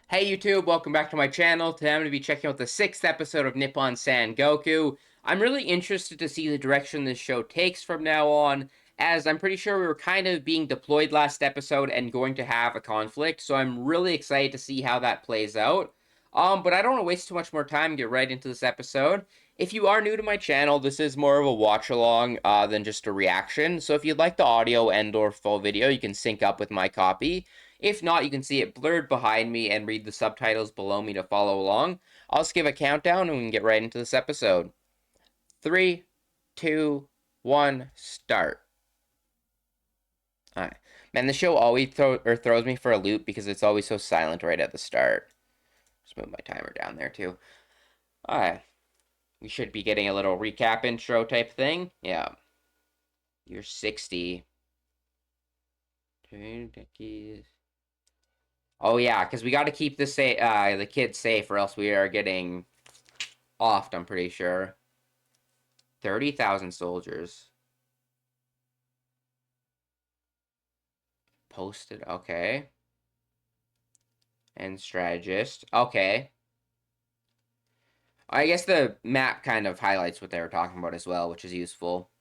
Hey YouTube, welcome back to my channel. Today I'm going to be checking out the 6th episode of Nippon Sangoku. I'm really interested to see the direction this show takes from now on, as I'm pretty sure we were kind of being deployed last episode and going to have a conflict, so I'm really excited to see how that plays out. But I don't want to waste too much more time and get right into this episode. If you are new to my channel, this is more of a watch-along than just a reaction, so if you'd like the audio and or full video, you can sync up with my copy. If not, you can see it blurred behind me and read the subtitles below me to follow along. I'll just give a countdown and we can get right into this episode. 3, 2, 1, start. Alright. Man, the show always throws me for a loop because it's always so silent right at the start. Just move my timer down there too. Alright. We should be getting a little recap intro type thing. Yeah. You're 60. Oh yeah, because we got to keep the kids safe, or else we are getting offed. I'm pretty sure. 30,000 soldiers posted. Okay, and strategist. Okay, I guess the map kind of highlights what they were talking about as well, which is useful.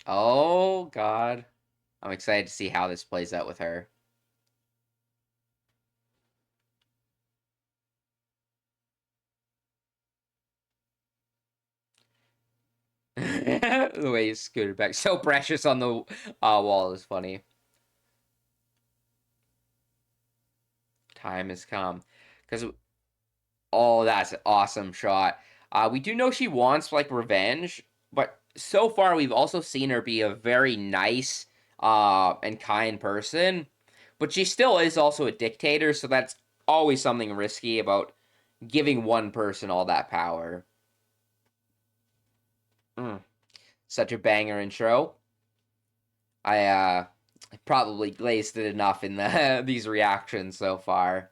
Oh God, I'm excited to see how this plays out with her. The way he scooted back, so precious on the wall is funny. Time has come, because oh, that's an awesome shot. We do know she wants like revenge, but so far we've also seen her be a very nice and kind person. But she still is also a dictator, so that's always something risky about giving one person all that power. Mm, such a banger intro. I probably glazed it enough in these reactions so far.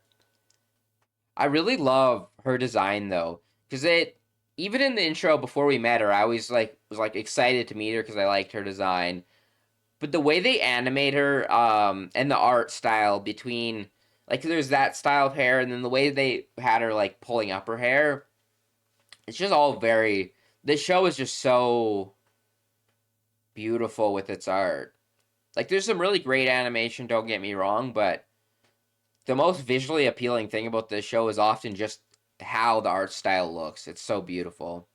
I really love her design though, because it even in the intro before we met her, I always was like excited to meet her because I liked her design. But the way they animate her, and the art style between like there's that style of hair, and then the way they had her like pulling up her hair, it's just all very. This show is just so beautiful with its art. Like there's some really great animation, don't get me wrong, but the most visually appealing thing about this show is often just how the art style looks. It's so beautiful.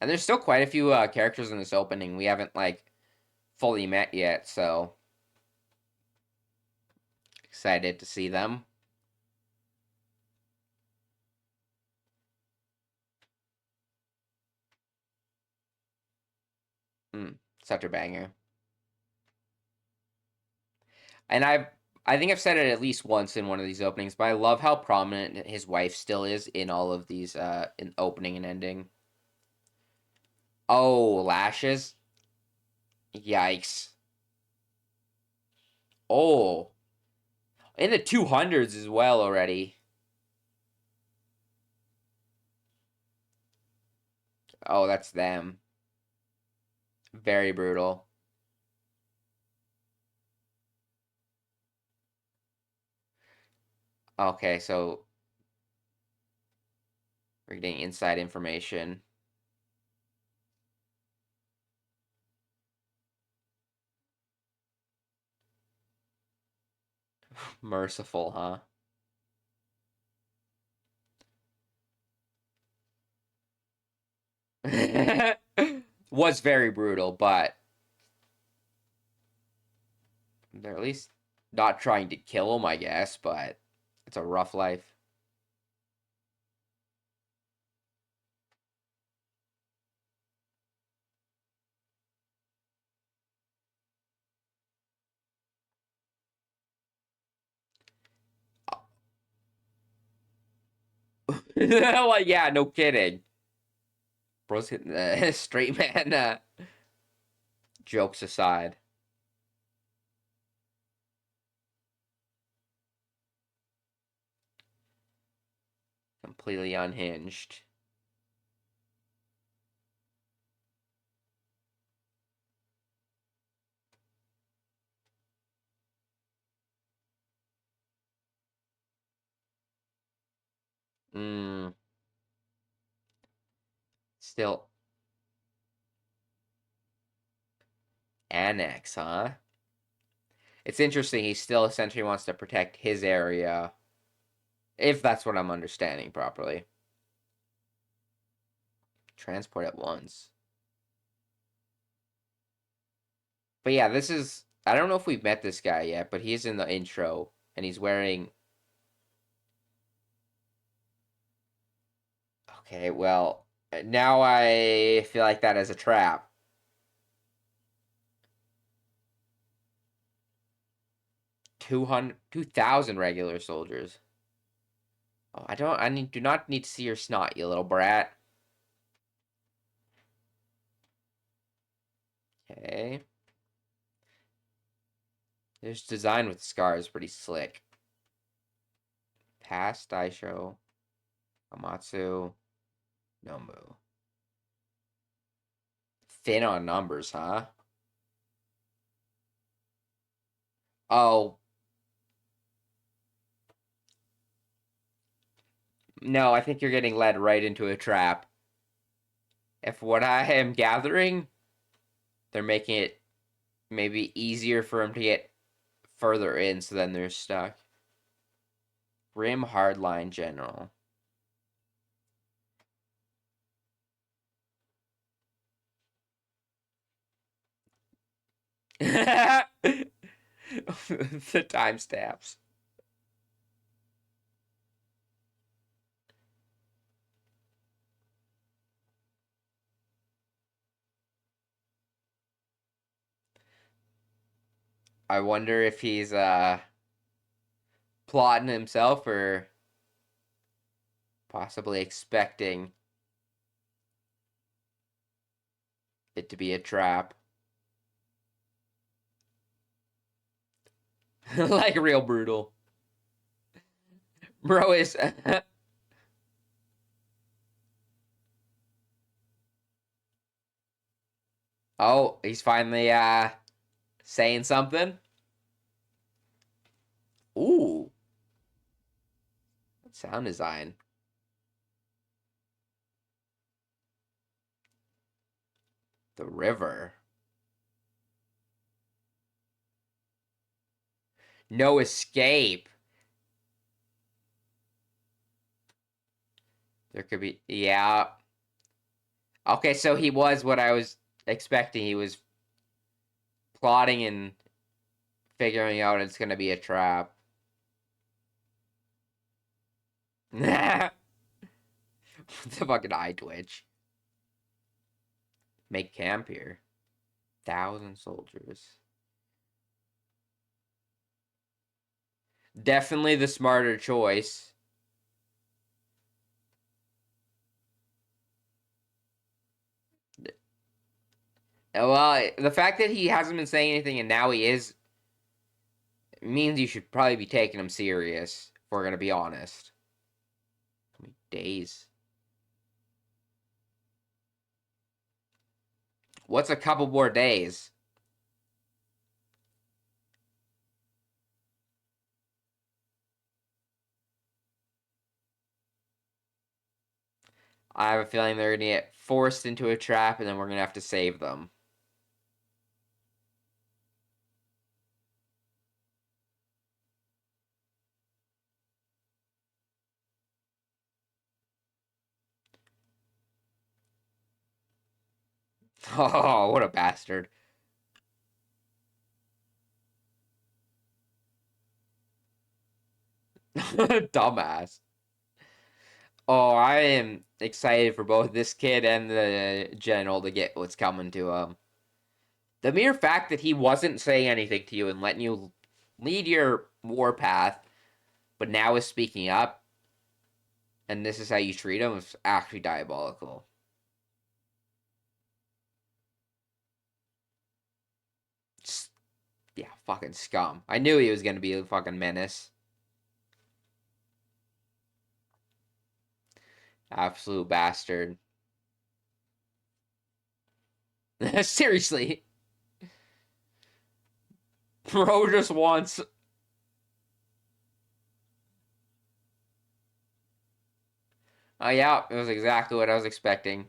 And there's still quite a few characters in this opening we haven't like fully met yet, so excited to see them. Such a banger. And I think I've said it at least once in one of these openings, but I love how prominent his wife still is in all of these in opening and ending. Oh, lashes. Yikes. Oh, in the 200s as well already. Oh, that's them. Very brutal. Okay, so we're getting inside information. Merciful, huh? Was very brutal, but they're at least not trying to kill him, I guess, but it's a rough life. Well, yeah, no kidding. Bro's hitting the straight man jokes aside. Completely unhinged. Mm, still annex, huh? It's interesting. He still essentially wants to protect his area, if that's what I'm understanding properly. Transport at once. But yeah, this is. I don't know if we've met this guy yet, but he's in the intro, and he's wearing. Okay, well, now I feel like that is a trap. 2,000 regular soldiers. Oh, do not need to see your snot, you little brat. Okay. This design with scars pretty slick. Past Daisho, Amatsu, Nomu. Thin on numbers, huh? Oh, no, I think you're getting led right into a trap. If what I am gathering, they're making it maybe easier for him to get further in, so then they're stuck. Grim Hardline General. The timestamps. I wonder if he's plotting himself or possibly expecting it to be a trap. Like real brutal. Bro is Oh, he's finally saying something. Ooh, sound design. The river. No escape. There could be, yeah. Okay, so he was what I was expecting. He was plotting and figuring out it's gonna be a trap. The fucking eye twitch. Make camp here. 1,000 soldiers. Definitely the smarter choice. Well, the fact that he hasn't been saying anything and now he is means you should probably be taking him serious, if we're gonna be honest. How many days? What's a couple more days? I have a feeling they're gonna get forced into a trap and then we're gonna have to save them. Oh, what a bastard. Dumbass. Oh, I am excited for both this kid and the general to get what's coming to him. The mere fact that he wasn't saying anything to you and letting you lead your war path, but now is speaking up, and this is how you treat him, is actually diabolical. Just, yeah, fucking scum. I knew he was gonna be a fucking menace. Absolute bastard. Seriously. Bro just wants. Oh yeah, it was exactly what I was expecting.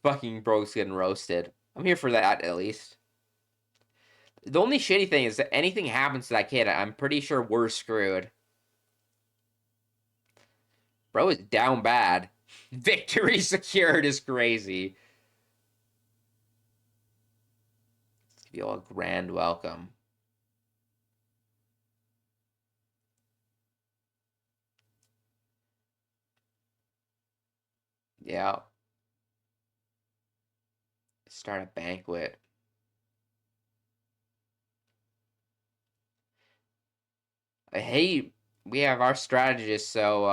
Fucking bro's getting roasted. I'm here for that, at least. The only shitty thing is that anything happens to that kid, I'm pretty sure we're screwed. Bro is down bad. Victory secured is crazy. Let's give you all a grand welcome. Yeah. Start a banquet. Hey, we have our strategist, so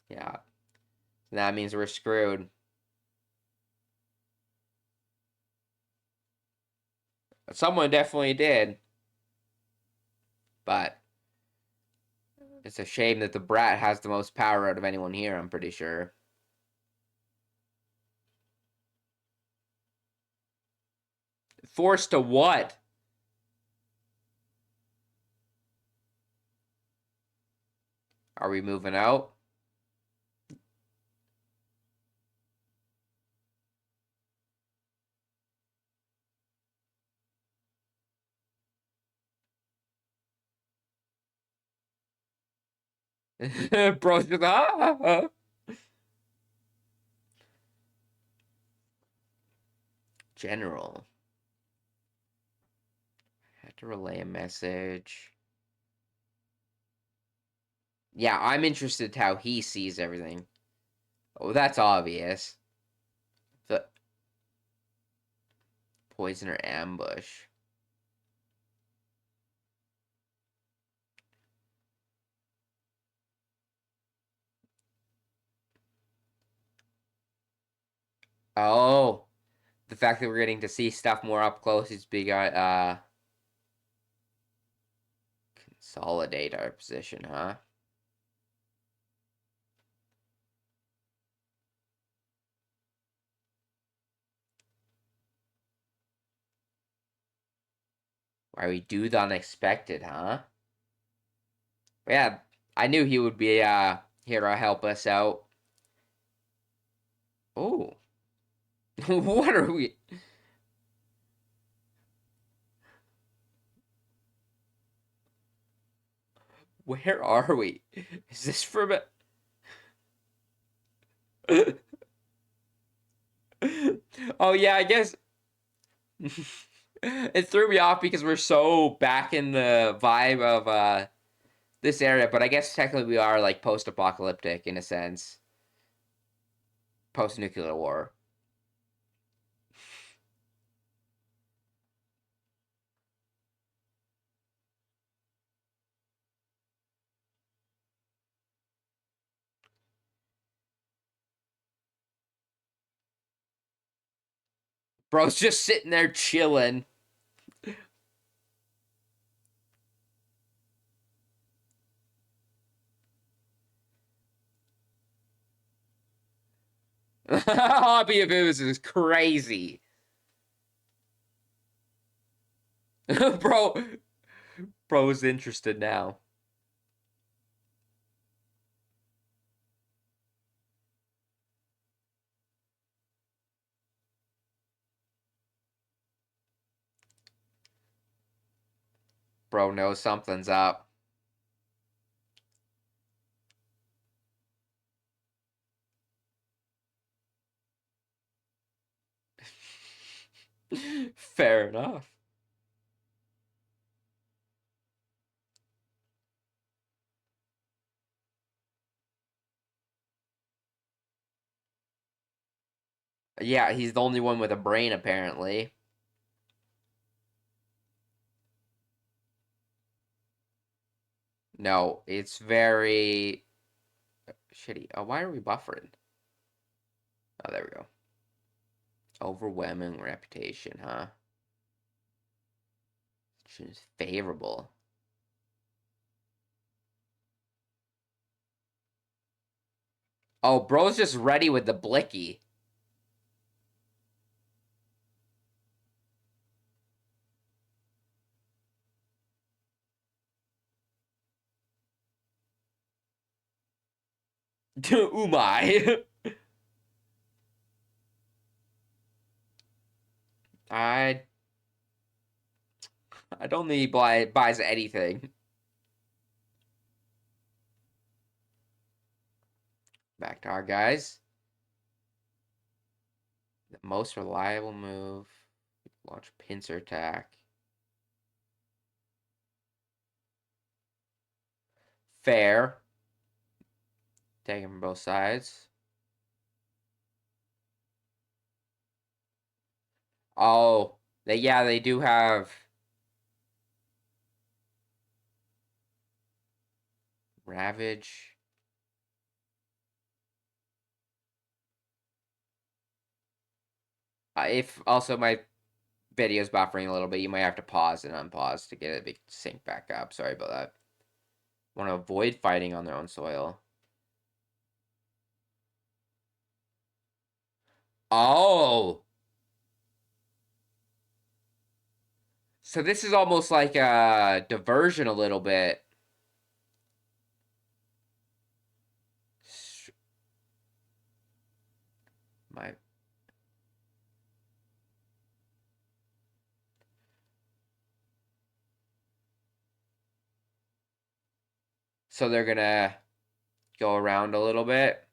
yeah. That means we're screwed. Someone definitely did. But it's a shame that the brat has the most power out of anyone here, I'm pretty sure. Forced to what? Are we moving out? Bro's just, ah. General. Had to relay a message. Yeah, I'm interested how he sees everything. Oh, that's obvious. The poison or ambush. Oh, the fact that we're getting to see stuff more up close is big. Consolidate our position, huh? Why we do the unexpected, huh? Yeah, I knew he would be here to help us out. Oh, what are we? Where are we? Is this from a... Oh yeah, I guess it threw me off because we're so back in the vibe of this area, but I guess technically we are like post-apocalyptic in a sense. Post-nuclear war. Bro's just sitting there chilling. Hobby of his is crazy. Bro, bro's interested now. Bro knows something's up. Fair enough. Yeah, he's the only one with a brain, apparently. No, it's very shitty. Oh, why are we buffering? Oh, there we go. Overwhelming reputation, huh? She's favorable. Oh, bro's just ready with the blicky. Umai. I I don't think he buys anything. Back to our guys. The most reliable move. Launch pincer attack. Fair. Taking from both sides. Oh, they do have Ravage. If also my video's buffering a little bit, you might have to pause and unpause to get it to sync back up. Sorry about that. Want to avoid fighting on their own soil. Oh! So this is almost like a diversion a little bit. My... So they're gonna go around a little bit.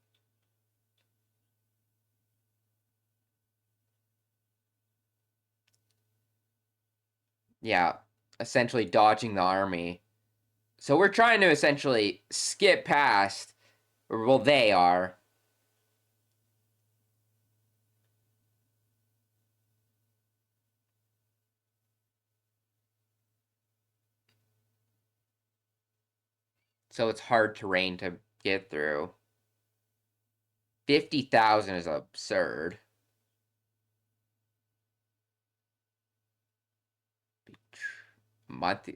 Yeah, essentially dodging the army. So we're trying to essentially skip past, or well, they are. So it's hard terrain to get through. 50,000 is absurd. Month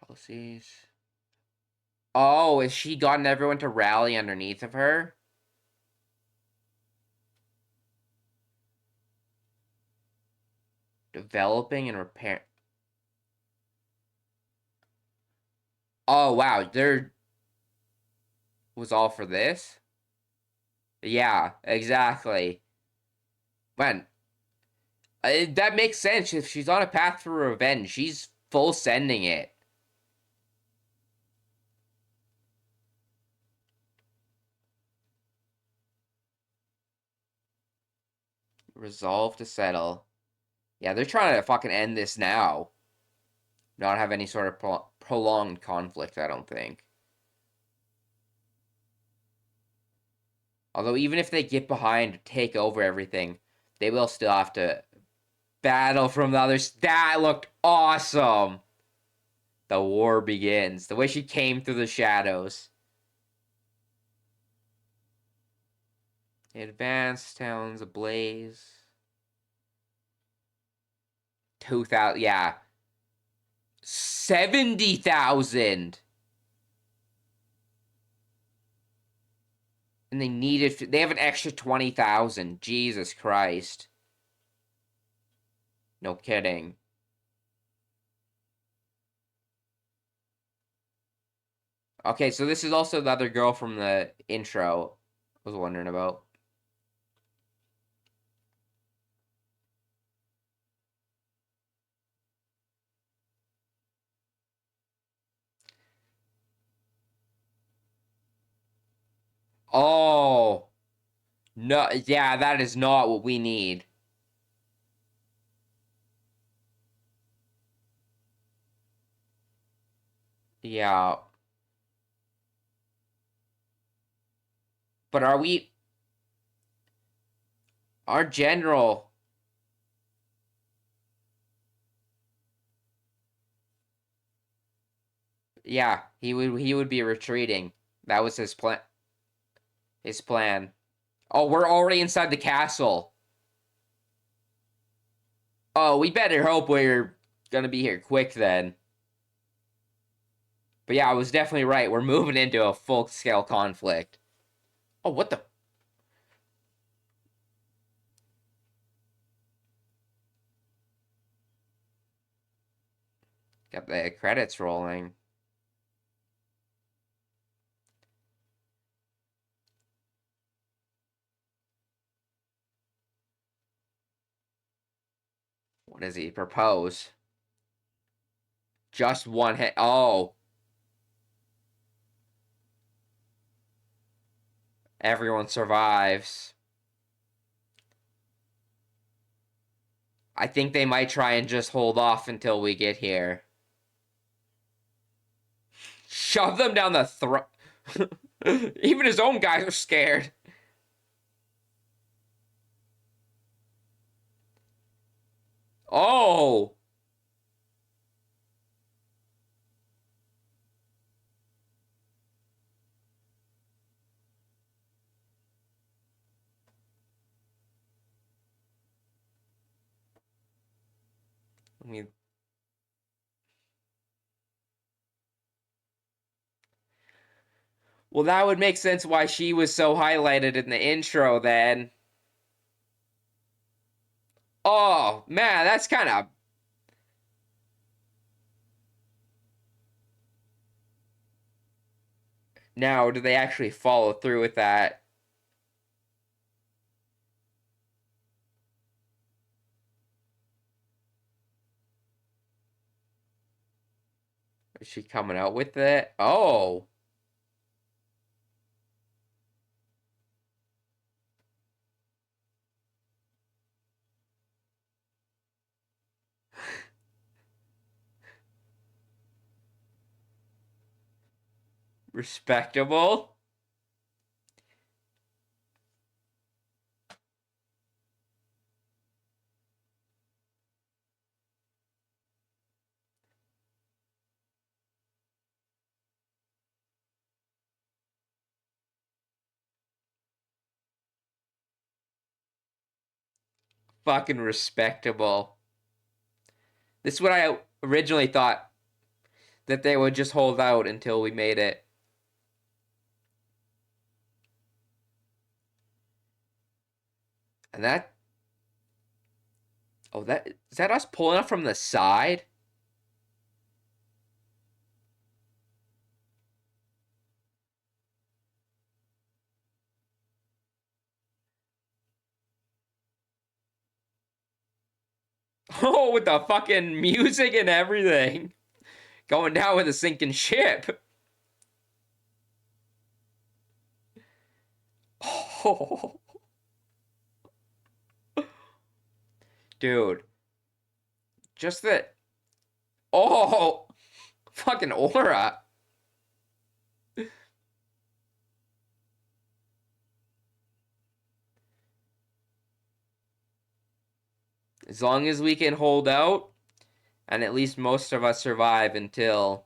policies. Oh, has she gotten everyone to rally underneath of her? Developing and repair. Oh, wow. There was all for this? Yeah, exactly. Man, that makes sense. If she's on a path for revenge, she's full sending it. Resolve to settle. Yeah, they're trying to fucking end this now. Not have any sort of prolonged conflict, I don't think. Although even if they get behind, take over everything, they will still have to battle from the others. That looked awesome. The war begins. The way she came through the shadows. Advanced towns ablaze. 2,000. Yeah. 70,000. And they have an extra 20,000. Jesus Christ. No kidding. Okay, so this is also the other girl from the intro I was wondering about. Oh. No, yeah, that is not what we need. Yeah. But are we... Our general... Yeah, he would be retreating. That was his plan. His plan. Oh, we're already inside the castle. Oh, we better hope we're gonna be here quick then. But yeah, I was definitely right. We're moving into a full-scale conflict. Oh, what the... Got the credits rolling. What does he propose? Just one hit. Oh. Everyone survives. I think they might try and just hold off until we get here. Shove them down the throat. Even his own guys are scared. Oh. I mean, well, that would make sense why she was so highlighted in the intro then. Oh, man, that's kind of... Now, do they actually follow through with that? Is she coming out with it? Oh. Respectable. Fucking respectable. This is what I originally thought, that they would just hold out until we made it. And that... Oh, that... Is that us pulling up from the side? Oh, with the fucking music and everything. Going down with a sinking ship. Oh. Dude. Just that... Oh! Fucking aura. As long as we can hold out, and at least most of us survive until...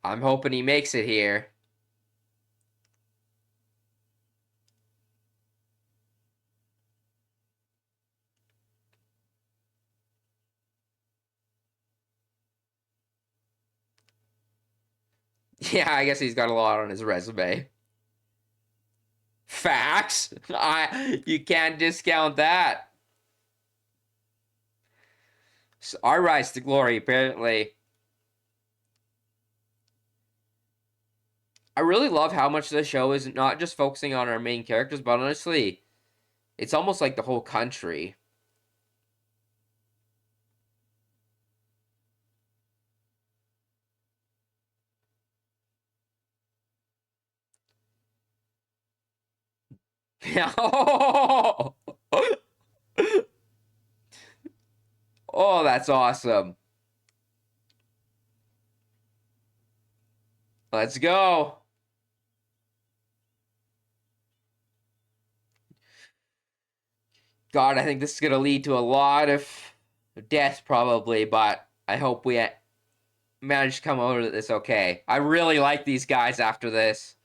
I'm hoping he makes it here. Yeah, I guess he's got a lot on his resume. Facts? You can't discount that. So our rise to glory, apparently. I really love how much the show is not just focusing on our main characters, but honestly, it's almost like the whole country. Oh, oh, that's awesome. Let's go. God, I think this is going to lead to a lot of death probably, but I hope we manage to come over this okay. I really like these guys after this.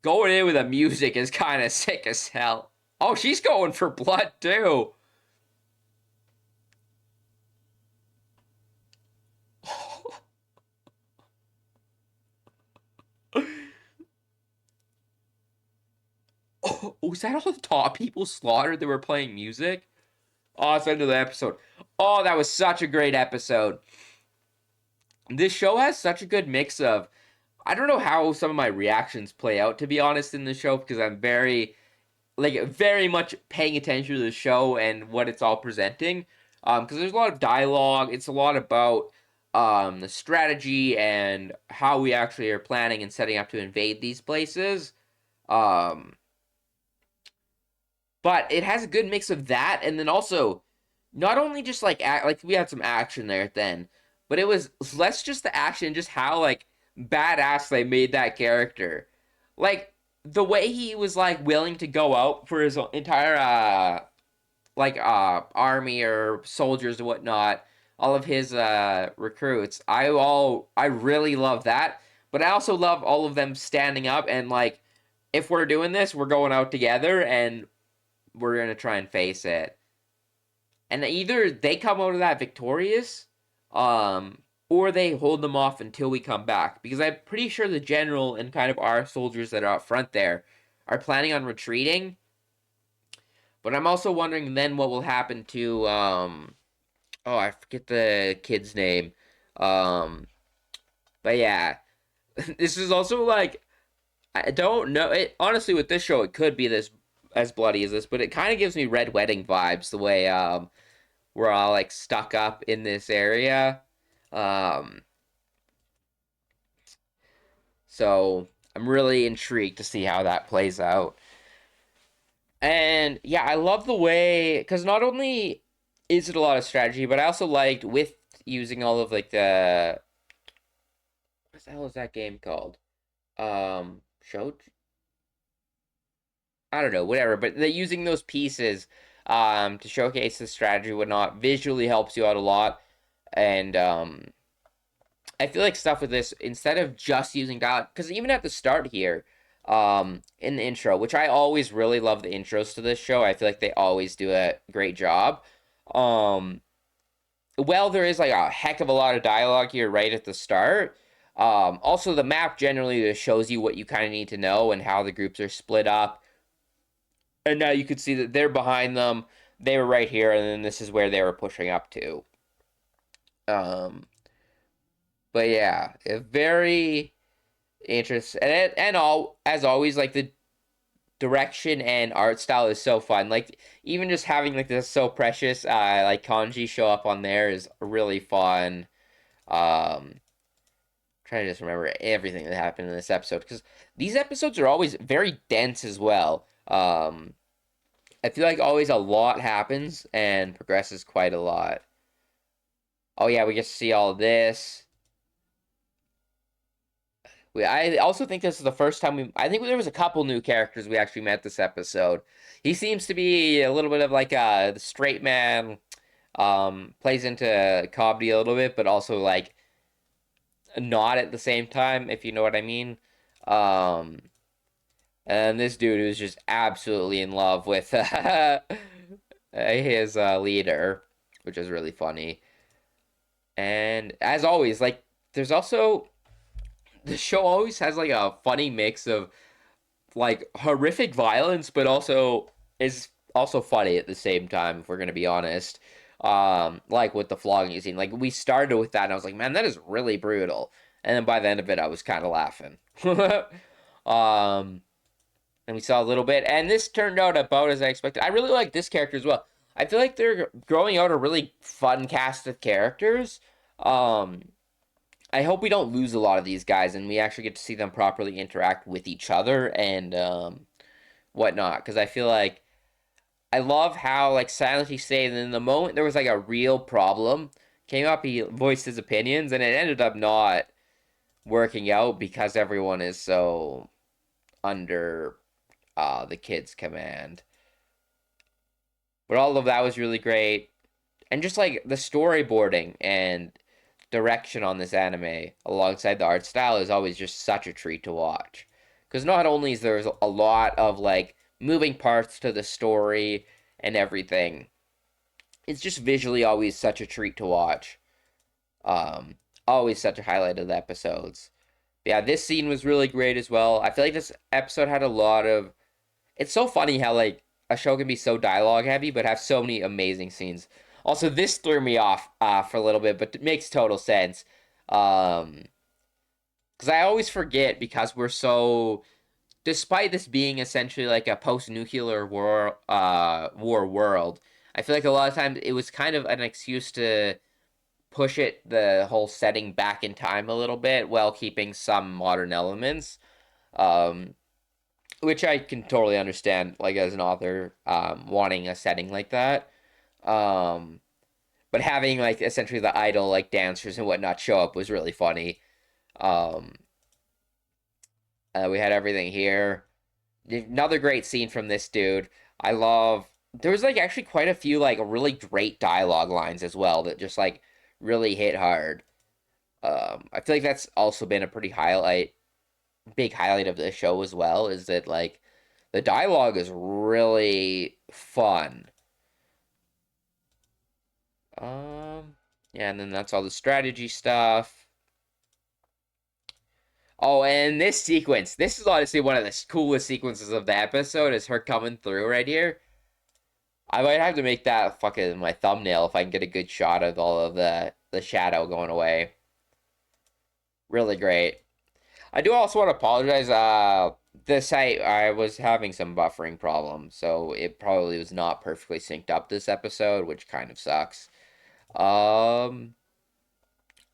Going in with the music is kind of sick as hell. Oh, she's going for blood too. Oh, was that all the top people slaughtered that were playing music? Oh, it's the end of the episode. Oh, that was such a great episode. This show has such a good mix of I don't know how some of my reactions play out, to be honest, in the show, because I'm very much paying attention to the show and what it's all presenting. Because there's a lot of dialogue. It's a lot about the strategy and how we actually are planning and setting up to invade these places. Um, but it has a good mix of that, and then also not only just like we had some action there then, but it was less just the action, just how like badass they made that character. Like the way he was like willing to go out for his entire army or soldiers and whatnot, all of his recruits. I really love that, but I also love all of them standing up and like, if we're doing this, we're going out together and we're gonna try and face it. And either they come out of that victorious, or they hold them off until we come back. Because I'm pretty sure the general and kind of our soldiers that are out front there are planning on retreating. But I'm also wondering then what will happen to oh, I forget the kid's name. Um but yeah. This is also like, I don't know. It honestly, with this show, it could be this as bloody as this, but it kind of gives me Red Wedding vibes, the way we're all like stuck up in this area. Um, so I'm really intrigued to see how that plays out. And yeah, I love the way, because not only is it a lot of strategy, but I also liked with using all of like the, what the hell is that game called? Show, I don't know, whatever. But using those pieces to showcase the strategy, whatnot, visually helps you out a lot. And I feel like stuff with this, instead of just using dialogue, because even at the start here, in the intro, which I always really love the intros to this show, I feel like they always do a great job. Um, well, there is like a heck of a lot of dialogue here right at the start. Also, the map generally just shows you what you kind of need to know and how the groups are split up. And now you could see that they're behind them. They were right here, and then this is where they were pushing up to. Um, but yeah, a very interesting, and all as always, like the direction and art style is so fun. Like even just having like this so precious like kanji show up on there is really fun. Trying to just remember everything that happened in this episode, because these episodes are always very dense as well. I feel like always a lot happens and progresses quite a lot. Oh yeah, we get to see all this. I also think this is the first time I think there was a couple new characters we actually met this episode. He seems to be a little bit of like the straight man, plays into comedy a little bit, but also like not at the same time, if you know what I mean. Um, and this dude who's just absolutely in love with his leader, which is really funny. And as always, like there's also, the show always has like a funny mix of like horrific violence, but also is also funny at the same time, if we're gonna be honest. Like with the flogging scene. Like we started with that and I was like, man, that is really brutal. And then by the end of it I was kind of laughing. um and we saw a little bit, and this turned out about as I expected. I really like this character as well. I feel like they're growing out a really fun cast of characters. Um I hope we don't lose a lot of these guys and we actually get to see them properly interact with each other and whatnot. Because I feel like I love how like silently saying in the moment there was like a real problem came up, he voiced his opinions, and it ended up not working out because everyone is so under the kid's command. But all of that was really great, and just like the storyboarding and direction on this anime alongside the art style is always just such a treat to watch. Because not only is there a lot of like moving parts to the story and everything, it's just visually always such a treat to watch. Um, Always such a highlight of the episodes. But yeah, this scene was really great as well. I feel like this episode had a lot of. It's so funny how like a show can be so dialogue heavy, but have so many amazing scenes. Also, this threw me off for a little bit, but it makes total sense. Um, because I always forget because we're so, despite this being essentially like a post-nuclear war world, I feel like a lot of times it was kind of an excuse to push the whole setting back in time a little bit while keeping some modern elements, um, which I can totally understand, like as an author, wanting a setting like that. Um, but having like essentially the idol like dancers and whatnot show up was really funny. Um, we had everything here. Another great scene from this dude. I love. There was like actually quite a few like really great dialogue lines as well that just like really hit hard. I feel like that's also been a pretty big highlight of the show as well. Is that like the dialogue is really fun. Yeah, and then that's all the strategy stuff. Oh, and this sequence. This is honestly one of the coolest sequences of the episode. Is her coming through right here. I might have to make that fucking my thumbnail if I can get a good shot of all of the shadow going away. Really great. I do also want to apologize. The site, I was having some buffering problems, so it probably was not perfectly synced up this episode, which kind of sucks. Um,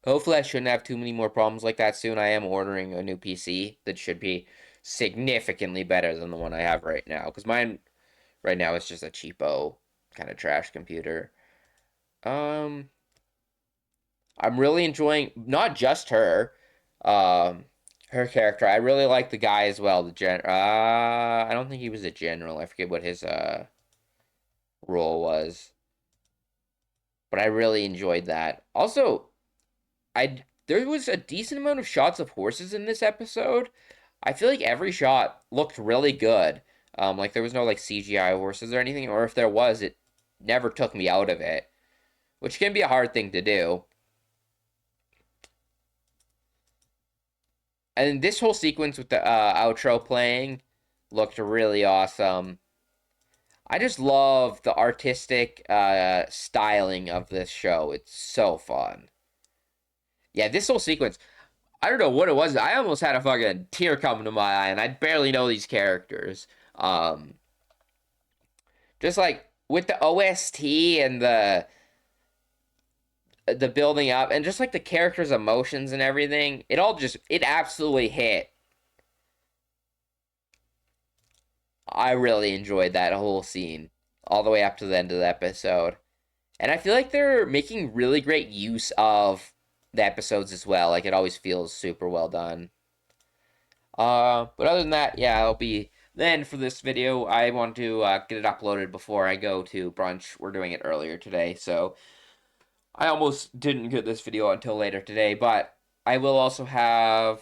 Hopefully I shouldn't have too many more problems like that soon. I am ordering a new PC that should be significantly better than the one I have right now, because mine right now is just a cheapo kind of trash computer. Um, I'm really enjoying not just her, um, her character. I really like the guy as well. I don't think he was a general. I forget what his role was, but I really enjoyed that. Also, I there was a decent amount of shots of horses in this episode. I feel like every shot looked really good. Like there was no like CGI horses or anything, or if there was, it never took me out of it, which can be a hard thing to do. And this whole sequence with the outro playing looked really awesome. I just love the artistic styling of this show. It's so fun. Yeah, this whole sequence, I don't know what it was. I almost had a fucking tear come to my eye, and I barely know these characters. Um, just like with the OST and the building up, and just like the characters' emotions and everything, it absolutely hit. I really enjoyed that whole scene all the way up to the end of the episode. And I feel like they're making really great use of the episodes as well. Like it always feels super well done. But other than that, yeah, I'll be then for this video. I want to get it uploaded before I go to brunch. We're doing it earlier today, so I almost didn't get this video until later today. But I will also have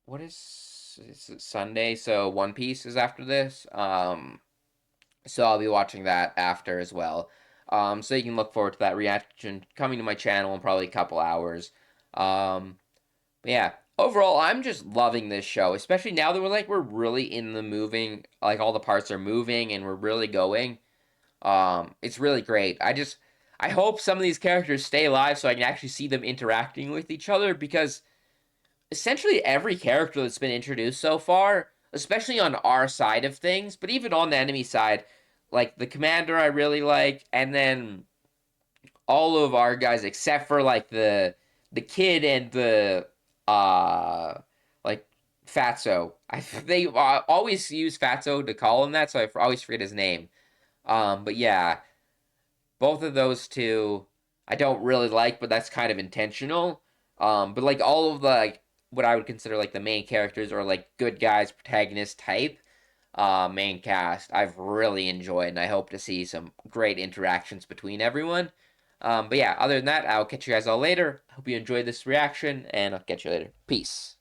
what is it's Sunday, so One Piece is after this. So I'll be watching that after as well. So you can look forward to that reaction coming to my channel in probably a couple hours. But yeah, overall, I'm just loving this show, especially now that we're really in the moving, like all the parts are moving and we're really going. It's really great. I hope some of these characters stay alive so I can actually see them interacting with each other because essentially every character that's been introduced so far, especially on our side of things, but even on the enemy side, like the commander I really like, and then all of our guys except for like the kid and the uh like Fatso. They always use Fatso to call him that, so I always forget his name. But yeah, both of those two I don't really like, but that's kind of intentional. But like all of the like what I would consider like the main characters or like good guys, protagonist type main cast, I've really enjoyed, and I hope to see some great interactions between everyone. But yeah, other than that, I'll catch you guys all later. Hope you enjoyed this reaction, and I'll catch you later. Peace.